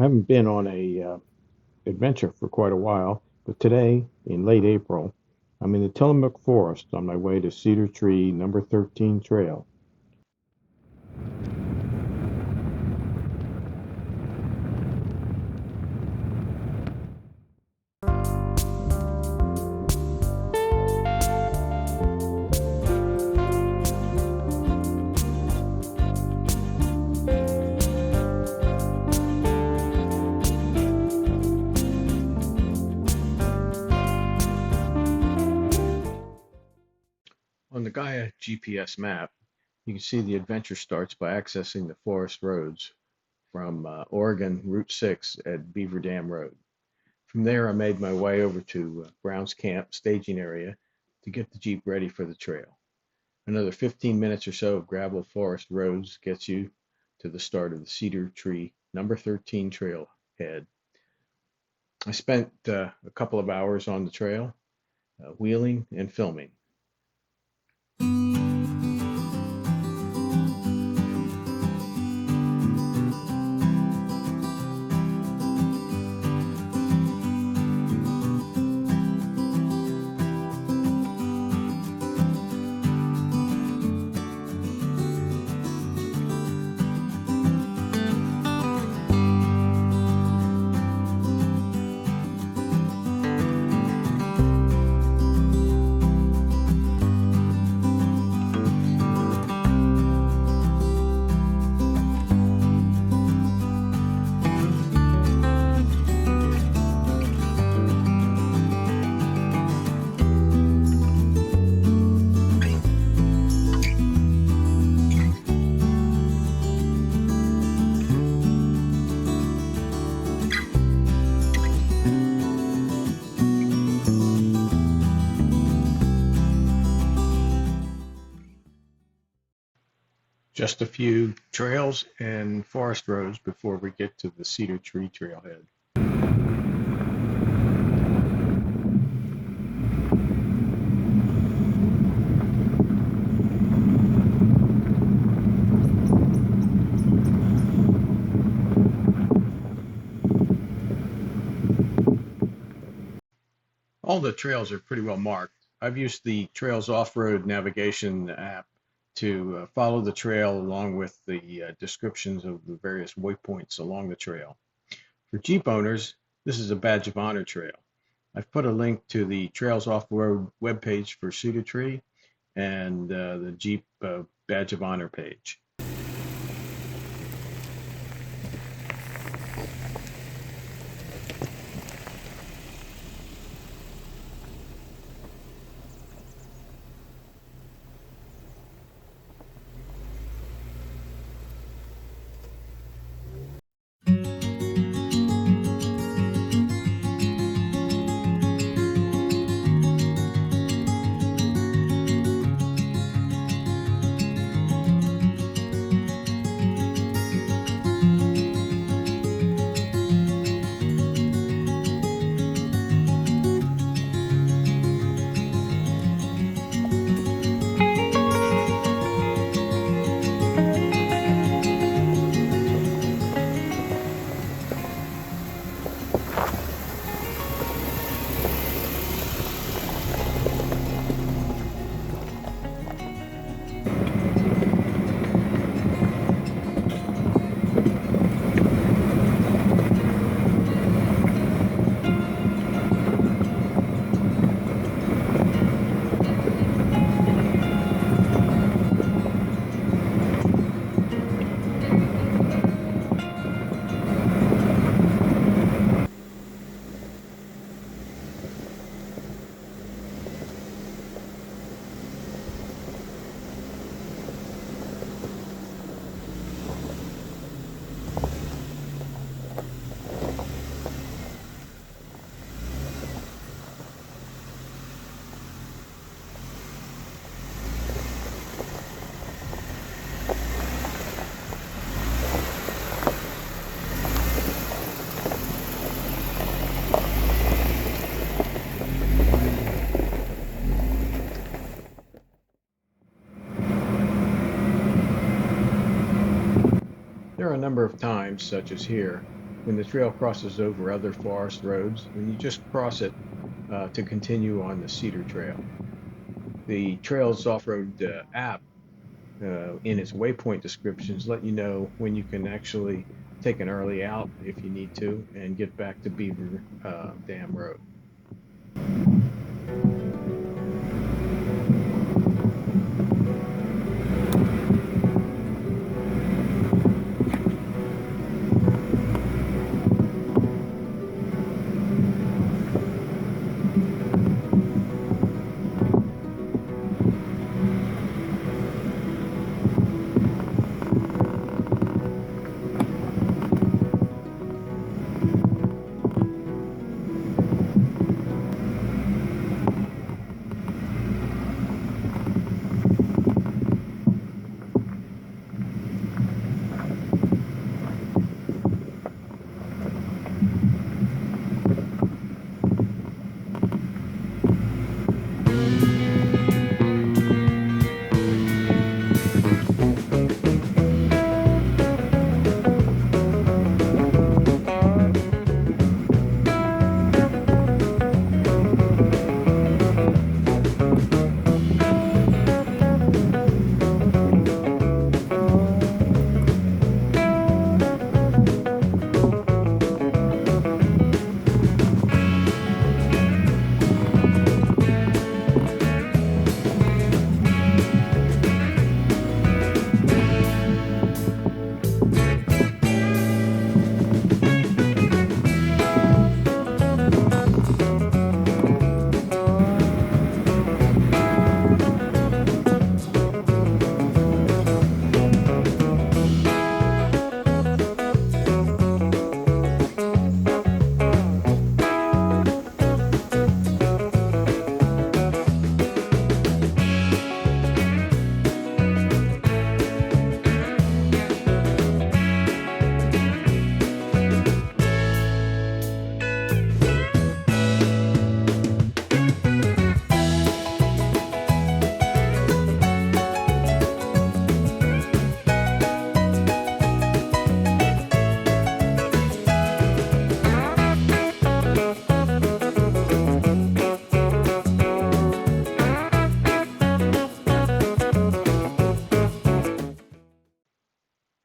haven't been on a adventure for quite a while, but today, in late April, I'm in the Tillamook Forest on my way to Cedar Tree number 13 trail. On the Gaia GPS map, you can see the adventure starts by accessing the forest roads from Oregon Route 6 at Beaver Dam Road. From there, I made my way over to Brown's Camp staging area to get the Jeep ready for the trail. Another 15 minutes or so of gravel forest roads gets you to the start of the Cedar Tree number 13 trailhead. I spent a couple of hours on the trail, wheeling and filming. Just a few trails and forest roads before we get to the Cedar Tree trailhead. All the trails are pretty well marked. I've used the Trails Off-Road Navigation app to follow the trail along with the descriptions of the various waypoints along the trail. For Jeep owners, this is a badge of honor trail. I've put a link to the Trails Off-Road webpage for Cedar Tree and the Jeep badge of honor page. There are a number of times, such as here, when the trail crosses over other forest roads, and you just cross it to continue on the Cedar Trail. The trail's off-road app, in its waypoint descriptions, let you know when you can actually take an early out if you need to and get back to Beaver Dam Road.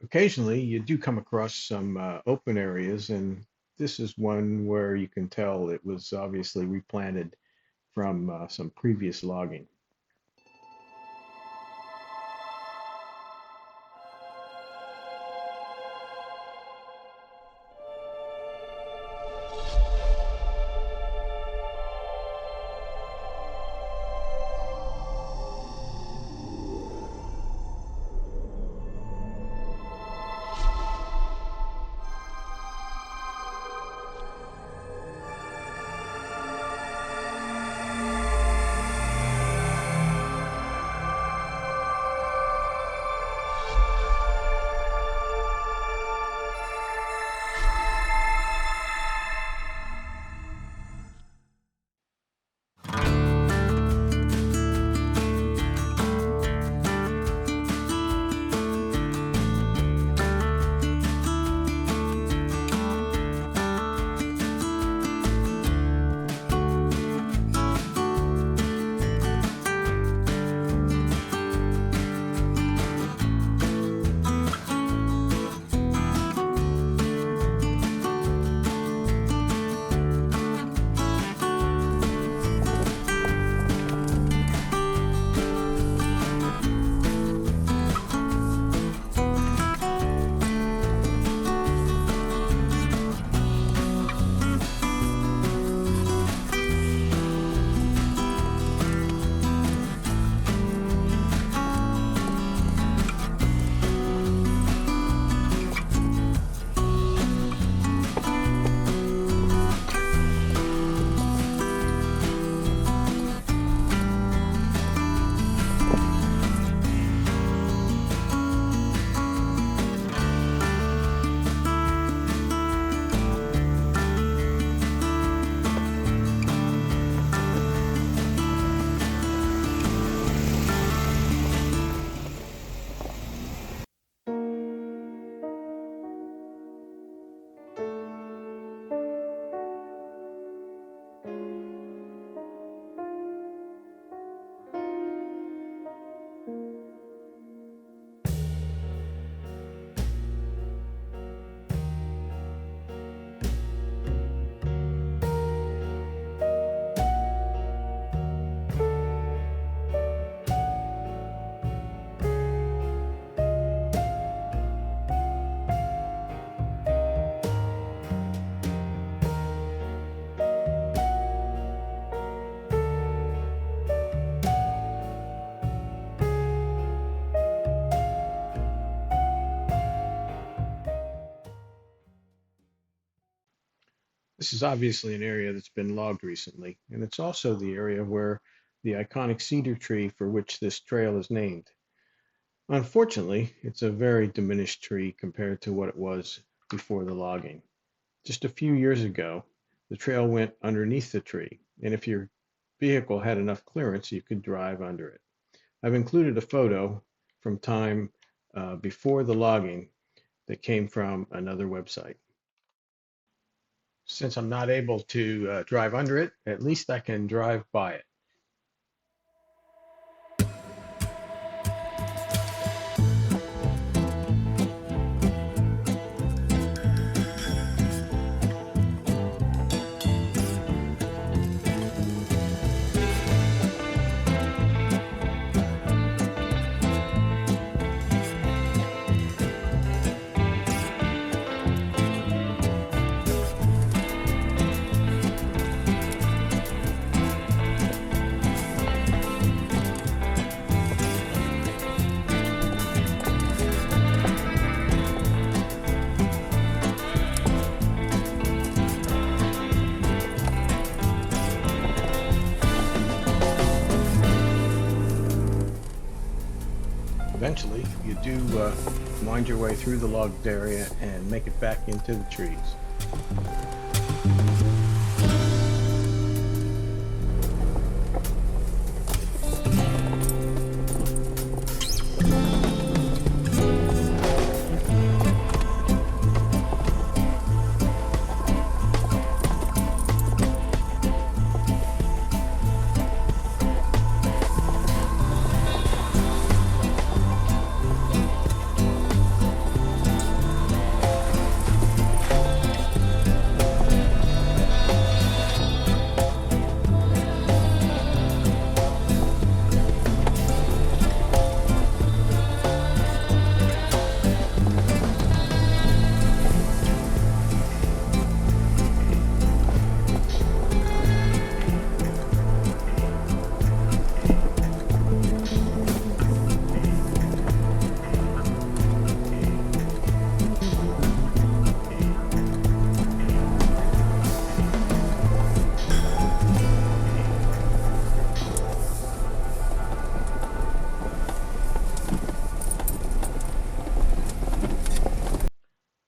Occasionally, you do come across some open areas, and this is one where you can tell it was obviously replanted from some previous logging. This is obviously an area that's been logged recently, and it's also the area where the iconic cedar tree for which this trail is named. Unfortunately, it's a very diminished tree compared to what it was before the logging. Just a few years ago, the trail went underneath the tree, and if your vehicle had enough clearance, you could drive under it. I've included a photo from time before the logging that came from another website. Since I'm not able to drive under it, at least I can drive by it. Eventually, you do wind your way through the logged area and make it back into the trees.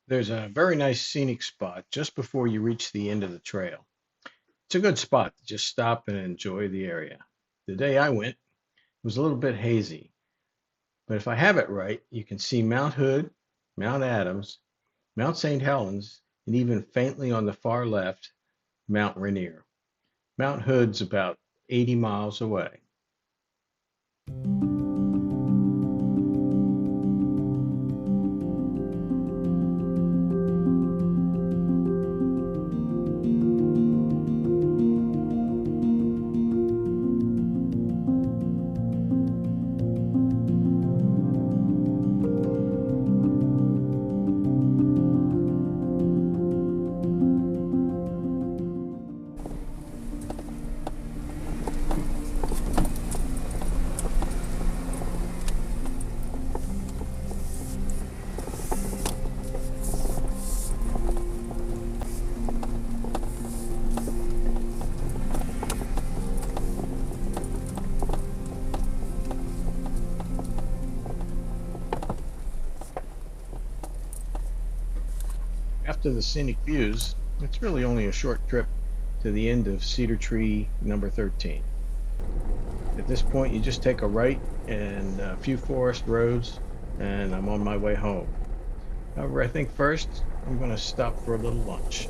There's a very nice scenic spot just before you reach the end of the trail. It's a good spot to just stop and enjoy the area. The day I went, it was a little bit hazy, but if I have it right, you can see Mount Hood, Mount Adams, Mount St. Helens, and even faintly on the far left, Mount Rainier. Mount Hood's about 80 miles away. After the scenic views, it's really only a short trip to the end of Cedar Tree number 13. At this point, you just take a right and a few forest roads, and I'm on my way home. However, I think first I'm going to stop for a little lunch.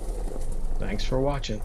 Thanks for watching.